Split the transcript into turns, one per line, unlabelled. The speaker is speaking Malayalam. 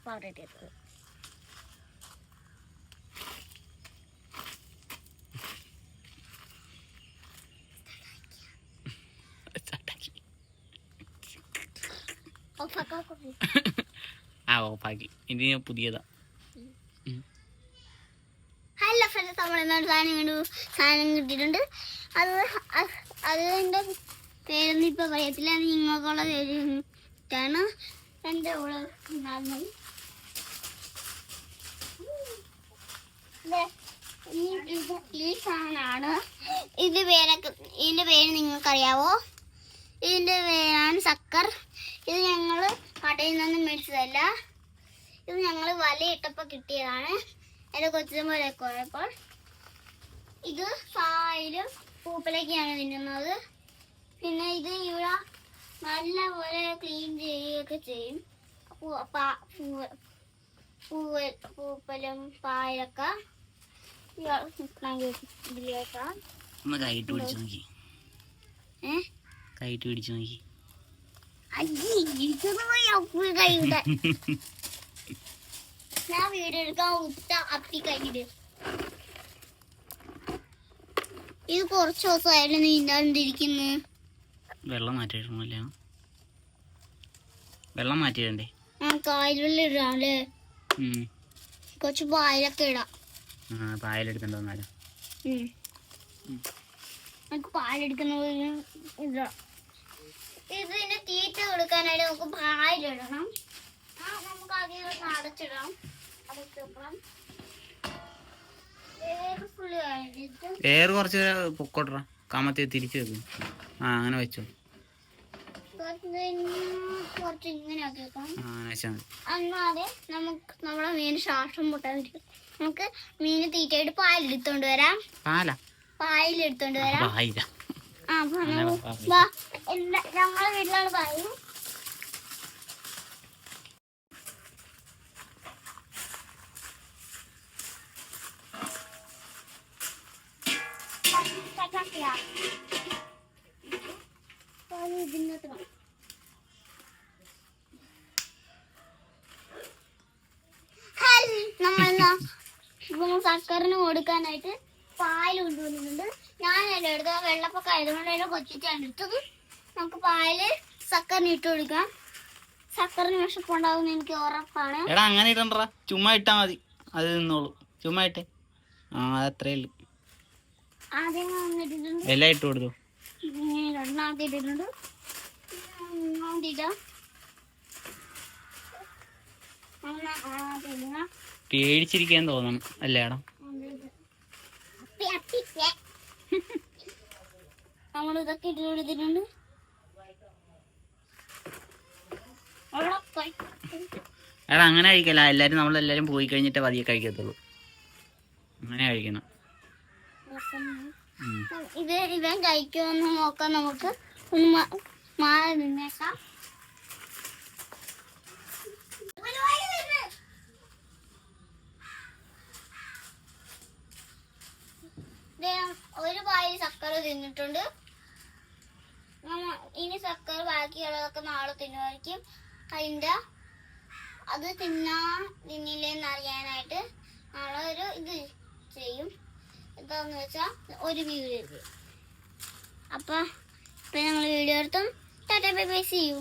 പൗഡർ ഇട്ടത്.
ഓഫാക്കി. ഇത് പുതിയതാ.
ഹലോ ഫ്രണ്ട്സ്, നമ്മളെന്താണ് സാധനം കിട്ടിയിട്ടുണ്ട്. അതിൻ്റെ പേരൊന്നും ഇപ്പം പറയത്തില്ല. നിങ്ങൾക്കുള്ള പേരാണ് എൻ്റെ കൂടെ ഉണ്ടാകുന്നത്. ഈ സാധനമാണ്. ഇതിൻ്റെ പേര് നിങ്ങൾക്കറിയാവോ? ഇതിൻ്റെ പേരാണ് സക്കർ. ഇത് ഞങ്ങൾ കടയിൽ നിന്നും മേടിച്ചതല്ല. ഇത് ഞങ്ങൾ വലയിട്ടപ്പോൾ കിട്ടിയതാണ്. എൻ്റെ കൊച്ചുമോനൊക്കെ പോയപ്പോൾ. ഇത് പായലും പൂപ്പലൊക്കെയാണ് തിന്നുന്നത്. പിന്നെ ഇത് ഇവിടെ നല്ലപോലെ ക്ലീൻ ചെയ്യുകയൊക്കെ ചെയ്യും. പൂപ്പലും പായലൊക്കെ ഇതിലേക്കാം.
കൈയിട്ട് പിടിച്ചു നോക്കി. കൈയിട്ട് പിടിച്ചു നോക്കി.
ഞാൻ വീഡിയോ എടുക്കാൻ അപ്പി കൈയിട്. ഇത് കുറച്ച് ദിവസമായാലും നീന്താണ്ടിരിക്കുന്നു.
വെള്ളം മാറ്റിയിടണമല്ല. വെള്ളം മാറ്റിയിടണ്ടേ?
കായലുള്ളിൽ ഇടാല്ലേ? കുറച്ച് പായലൊക്കെ ഇടാം.
പായലെടുക്കണ്ടോ? എന്നാലും
നമുക്ക് പാലെടുക്കുന്നത് ഇടാം. ഇതിന് തീറ്റ കൊടുക്കാനായിട്ട് നമുക്ക് പായലിടണം. നമുക്ക് അതിലൊന്ന് അടച്ചിടാം. അടച്ചിടാം.
എയർ കുറച്ച് പൊക്കോട്ടറ. കമത്തി തിരിച്ചു വെക്കും. അങ്ങനെ വെച്ചോ.
കുറച്ച് ഇങ്ങനെ ആക്കി വെക്കാം.
എന്നാലേ
നമുക്ക് നമ്മുടെ മീൻ ശ്വാസം മുട്ടാതിരിക്കും. നമുക്ക് മീന് തീറ്റയായിട്ട് പാലെടുത്തോണ്ട് വരാം. പായലെടുത്തോണ്ട് വരാം. ഞങ്ങളെ വീട്ടിലാണ് പായൽ. നമ്മൾ സക്കറിന് കൊടുക്കാനായിട്ട് പായൽ കൊണ്ടുവന്നിട്ടുണ്ട്. ഞാനല്ല എടുത്ത വെള്ളപ്പൊക്കം ആയതുകൊണ്ട് അതിനെ കൊച്ചിട്ടാണ് എടുത്തത്. നമുക്ക് പായല് സക്കറിന് ഇട്ട് കൊടുക്കാം. സക്കറിന് വിഷപ്പുണ്ടാവുന്ന എനിക്ക് ഉറപ്പാണ്.
എടാ അങ്ങനെ ഇടണ്ട, ചുമ്മാ ഇട്ടാ മതി. അത് നിന്നോളൂ. ചുമ്മാ ഇട്ടേ. അതത്രേ ഉള്ളു.
ആദ്യം ഇട്ടിട്ടുണ്ട്.
എല്ലാം ഇട്ട് കൊടുത്തു.
രണ്ടാമത്തെ ഇട്ടിട്ടുണ്ട്.
പേടിച്ചിരിക്കാൻ തോന്നണം അല്ലേടാ?
നമ്മൾ ഇതൊക്കെ ഇട്ട് കൊടുത്തിട്ടുണ്ട്.
എടാ അങ്ങനെ കഴിക്കല. നമ്മളെല്ലാരും പോയി കഴിഞ്ഞിട്ടേ പതിയെ കഴിക്കത്തുള്ളൂ. അങ്ങനെ കഴിക്കണം.
ഇവൻ കഴിക്കുമെന്ന് നോക്കാം. നമുക്ക് ഒന്ന് മാറി നിന്നേക്കാം. ഒരു പായൽ സക്കർ തിന്നിട്ടുണ്ട്. ഇനി സക്കർ ബാക്കിയുള്ളതൊക്കെ നാളെ തിന്നുമായിരിക്കും. അത് തിന്നില്ലെന്ന് അറിയാനായിട്ട് നാളെ ഒരു ഇത് ചെയ്യും. എന്താന്ന് വെച്ചാൽ ഒരു വീഡിയോ ചെയ്യും. അപ്പൊ ഞങ്ങൾ വീഡിയോ എടുത്തും tata bye bye see U.